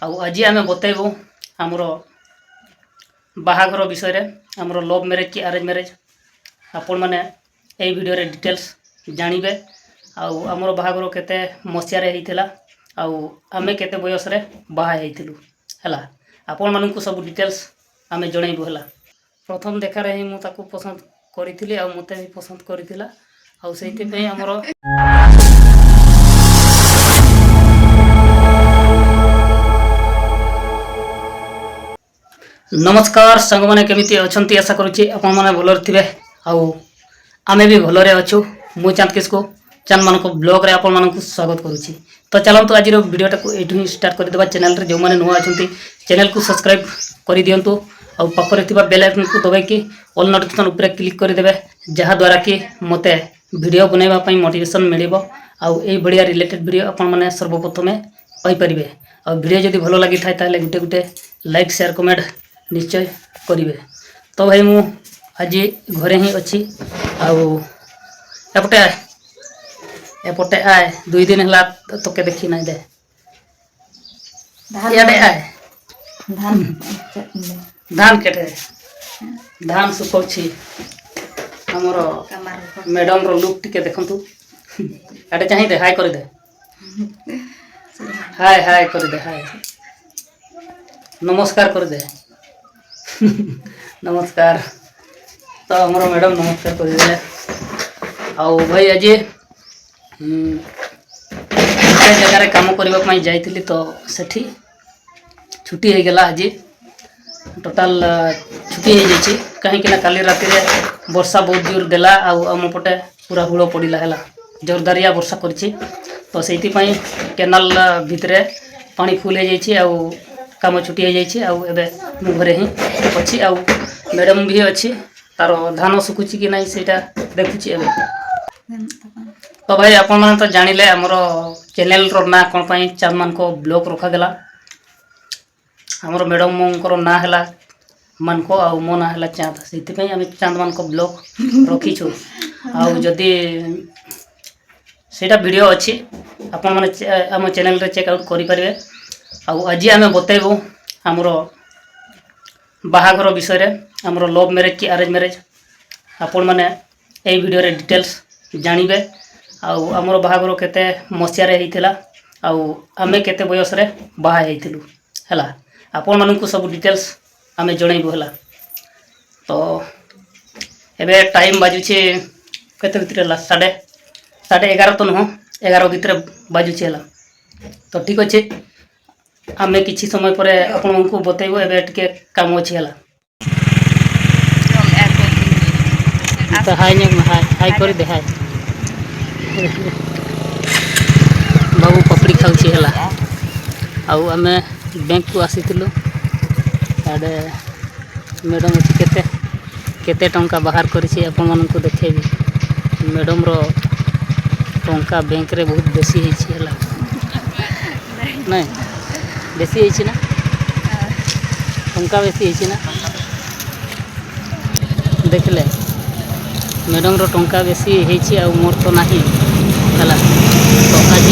आज आम बतैबू आमर बाहाघर विषय आमर लव मैरेज कि अरेंज मैरेज आपण मैंने यही वीडियो रे डिटेल्स जानवे आमर बाहाघर केते मसीह होता आमे केते बयस रे बाहाइलु है आपण मानू सब डिटेल्स आमे जनइबू है। प्रथम देखार ही मुझे पसंद करी मत भी पसंद करथिला आमर नमस्कार सांग मैंने केमिति अछंती आशा करुच्ची आपण मैंने भलर थे आमे भी भलरे अच्छु। मु चांद किसको चांद मान को ब्लॉग रे आपण मानक स्वागत करुच्ची। तो चलतु आज वीडियोटा को ये स्टार्ट करदे चैनल रे जो मैंने नुआ अच्छा चैनल को सब्सक्राइब कर दिंतु और पाखरे बेल आइकन को दबाई ऑल नोटिफिकेशन उपर क्लिक करदे जहाँद्वारा कि मते वीडियो बनवाई मोटिवेशन मिल आई बढ़िया रिलेटेड वीडियो आपण मैंने सर्वप्रथमे पाइपर और वीडियो जब भल लगी था गोटे गोटे लाइक शेयर कमेंट निश्चय करेंगे। तो भाई मु आज घरे ही अच्छी एपटे एपटे आए 2 दिन है तो के देखी ना दे इे आए धान केटे धान सुखी आमर मैडम रो लुक टिके देखंतु एटे चाहिए दे हाय कर दे हाय हाय कर दे हाय नमस्कार कर दे नमस्कार। तो हमारा मैडम नमस्कार कर दे आओ भाई आज जगह काम करने जाइली तो सेठी छुट्टी हो गला आज टोटाल छुट्टी हो जाइए कहीं काली राति रे वर्षा बहुत जोर देला आम पटे पूरा हुड़ पड़ा है जोरदारिया वर्षा करी तो से केनाल भितर पानी फुल हो जाइए काम छुट्टी हो जाइए मु घरे ही अच्छी मैडम भी अच्छी तार धान सुखुची कि नहीं सेटा देखुची एबे। तो भाई आपण माने तो जानिले हमर चैनल रो ना कोन पई चांद मान को ब्लॉग रखा गेला हमर मैडम को ना हला मान को आ मो ना हला चांद सेति पई हम चांद मान को ब्लॉग रखी छु आ जदी सेटा वीडियो अच्छी आपण माने हम चैनल रे चेक आउट करि परिबे। आज आम बतैबू आमर बाहाघर विषय आमर लव मैरेज कि अरेंज मैरेज आपण मैंने यही वीडियो रे डिटेल्स जानवे आमर बाहाघर केते मसीह होता आमे केते बयस रे बाहाइलु है आपण मानू सब डिटेल्स आमे जनइबू है। तो एबे टाइम बाजुचे केते भितर 11:30 तो नुह 11 भितर बाजुचे है। तो ठीक अच्छे आमे किसी समय पर आपण को बतैबो एबे टिके काम अछि हला तो हाय ने हाय हाय कर दे हाय बाबू पपड़ी खाउछि हला आउ आमे बैंक को आसीतिलु आडे मैडम अछि केते केते टंका बाहर करिछि आपण मन को देखैबी मैडम रो टंका बैंक रे बहुत बेसी हिछि हला नहीं बेसी है ना टंका बेसी है ना देख ले मैडम रो टंका बेसी है मोर तो नहीं है। तो आज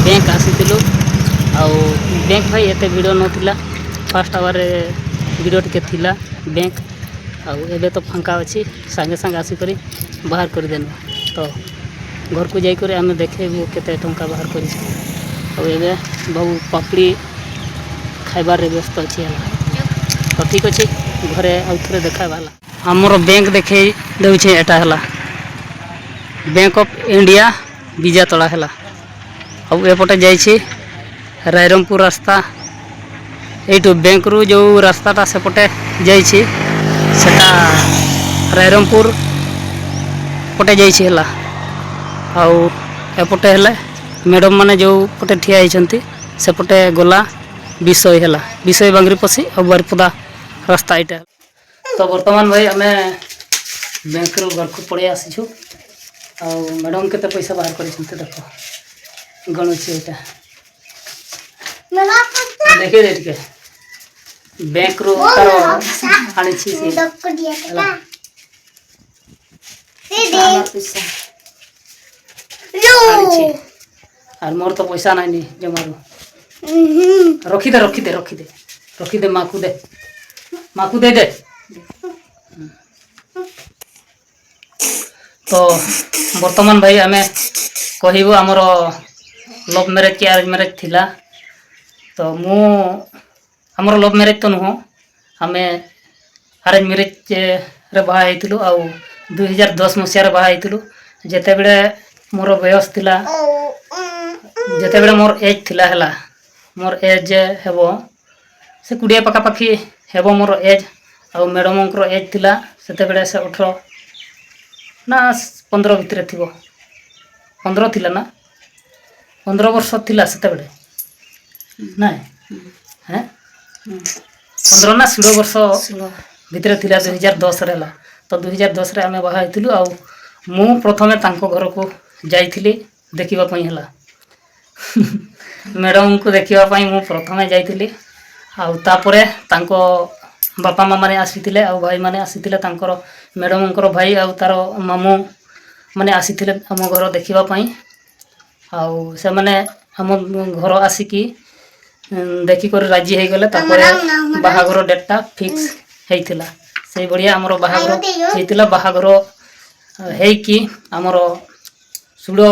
बैंक आसीलु बैंक भाई एते वीडियो नथिला फास्ट आवर वीडियो टिके थिला बैंक एबे तो फांका अच्छी सांगे सांगे आसिक बाहर कर देना। तो घर को जाकर आम देखे केते टंका बाहर कर बाबू पापड़ी खाइबार व्यस्त अच्छी है। तो ठीक अच्छे घरे आउ थे देखा आमर बैंक देखे दे एटा है बैंक ऑफ इंडिया बीजा तला है एपटे जाइए रायरमपुर रास्ता यू बैंक रु जो रास्ताटा सेपटे जाइए रायरमपुर पटे जाइए एपटे है मैडम माने जो पटे ठिया होती सेपटे गला विषय है विषय बांगरी पसी और बारिपदा रास्ता यहाँ। तो बर्तमान भाई आम बैंक रू घर को पड़े आसीचु मैडम केते पैसा बाहर कर देख गणुची यहाँ देखे दे टिके बैंक रू तार आनी और मोर तो पैसा नहीं जमारू ରଖିଦେ ରଖିଦେ ରଖିଦେ ରଖିଦେ ମାକୁ ଦେ ତ ବର୍ତ୍ତମାନ ଭାଇ ଆମେ କହିବୁ ଆମର ଲଭ୍ ମ୍ୟାରେଜ୍ କି ଆରେଞ୍ଜ ମ୍ୟାରେଜ୍ ଥିଲା। ତ ଆମର ଲଭ୍ ମ୍ୟାରେଜ୍ ତ ନୁହଁ, ଆମେ ଆରେଞ୍ଜ ମ୍ୟାରେଜ୍ରେ ବାହା ହେଇଥିଲୁ ଆଉ 2010 ମସିହାରେ ବାହା ହେଇଥିଲୁ। ଯେତେବେଳେ ମୋର ବୟସ ଥିଲା, ଯେତେବେଳେ ମୋର ଏଜ୍ ଥିଲା ହେଲା, ମୋର ଏଜ୍ ହେବ ସେ 20 ପାଖାପାଖି ହେବ ମୋର ଏଜ୍। ଆଉ ମ୍ୟାଡ଼ାମଙ୍କର ଏଜ୍ ଥିଲା ସେତେବେଳେ ସେ 18 ନା 15 ଭିତରେ ଥିବ, 15 ଥିଲା ନା 15 ବର୍ଷ ଥିଲା ସେତେବେଳେ, ନାଇଁ 15 ନା 16 ବର୍ଷ ଭିତରେ ଥିଲା 2010ରେ ହେଲା। ତ 2010ରେ ଆମେ ବାହା ହେଇଥିଲୁ ଆଉ ମୁଁ ପ୍ରଥମେ ତାଙ୍କ ଘରକୁ ଯାଇଥିଲି ଦେଖିବା ପାଇଁ ହେଲା। ମ୍ୟାଡ଼ାମଙ୍କୁ ଦେଖିବା ପାଇଁ ମୁଁ ପ୍ରଥମେ ଯାଇଥିଲି ଆଉ ତାପରେ ତାଙ୍କ ବାପା ମା ମାନେ ଆସିଥିଲେ ଆଉ ଭାଇମାନେ ଆସିଥିଲେ, ତାଙ୍କର ମ୍ୟାଡ଼ାମଙ୍କର ଭାଇ ଆଉ ତାର ମାମୁଁ ମାନେ ଆସିଥିଲେ ଆମ ଘର ଦେଖିବା ପାଇଁ। ଆଉ ସେମାନେ ଆମ ଘର ଆସିକି ଦେଖିକରି ରାଜି ହେଇଗଲେ। ତାପରେ ବାହାଘର ଡେଟ୍ଟା ଫିକ୍ସ ହେଇଥିଲା। ସେଇଭଳିଆ ଆମର ବାହାଘର ହେଇଥିଲା। ବାହାଘର ହେଇକି ଆମର 16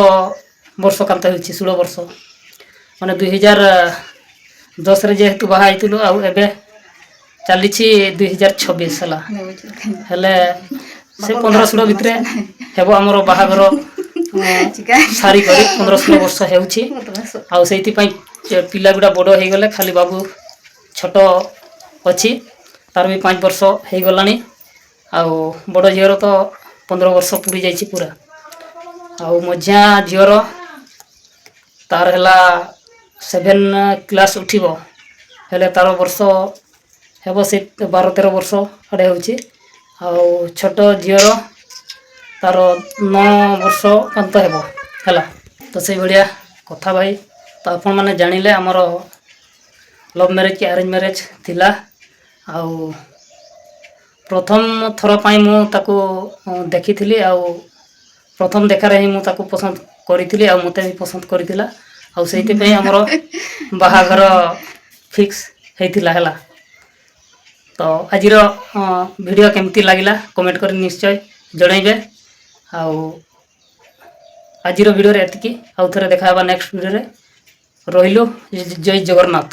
ବର୍ଷ କାନ୍ତ ହେଉଛି, 16 ବର୍ଷ ମାନେ 2010ରେ ଯେହେତୁ ବାହା ହେଇଥିଲୁ ଆଉ ଏବେ ଚାଲିଛି 2026 ହେଲା। ହେଲେ ସେ 15-16 ଭିତରେ ହେବ ଆମର ବାହାଘର ସାରିକରି 15-16 ବର୍ଷ ହେଉଛି। ଆଉ ସେଇଥିପାଇଁ ପିଲା ଗୁଡ଼ା ବଡ଼ ହେଇଗଲେ, ଖାଲି ବାବୁ ଛୋଟ ଅଛି, ତାର ବି 5 ବର୍ଷ ହେଇଗଲାଣି। ଆଉ ବଡ଼ ଝିଅର ତ 15 ବର୍ଷ ପୁରି ଯାଇଛି ପୁରା। ଆଉ ମଝିଆ ଝିଅର ତାର ହେଲା 7 କ୍ଲାସ୍ ଉଠିବ, ହେଲେ ତାର ବର୍ଷ ହେବ ସେ 12-13 ବର୍ଷ ଆଡ଼େ ହେଉଛି। ଆଉ ଛୋଟ ଝିଅର ତାର 9 ବର୍ଷ କାନ୍ତ ହେବ ହେଲା। ତ ସେଇଭଳିଆ କଥା ଭାଇ। ତ ଆପଣମାନେ ଜାଣିଲେ ଆମର ଲଭ୍ ମ୍ୟାରେଜ୍ କି ଆରେଞ୍ଜ ମ୍ୟାରେଜ୍ ଥିଲା। ଆଉ ପ୍ରଥମ ଥର ପାଇଁ ମୁଁ ତାକୁ ଦେଖିଥିଲି ଆଉ ପ୍ରଥମ ଦେଖାରେ ହିଁ ମୁଁ ତାକୁ ପସନ୍ଦ କରିଥିଲି ଆଉ ମୋତେ ବି ପସନ୍ଦ କରିଥିଲା। ଆଉ ସେଇଥିପାଇଁ ଆମର ବାହାଘର ଫିକ୍ସ ହେଇଥିଲା ହେଲା। ତ ଆଜିର ଭିଡ଼ିଓ କେମିତି ଲାଗିଲା କମେଣ୍ଟ କରି ନିଶ୍ଚୟ ଜଣାଇବେ। ଆଉ ଆଜିର ଭିଡ଼ିଓରେ ଏତିକି, ଆଉ ଥରେ ଦେଖା ହେବା ନେକ୍ସଟ ଭିଡ଼ିଓରେ। ରହିଲୁ, ଜୟ ଜଗନ୍ନାଥ।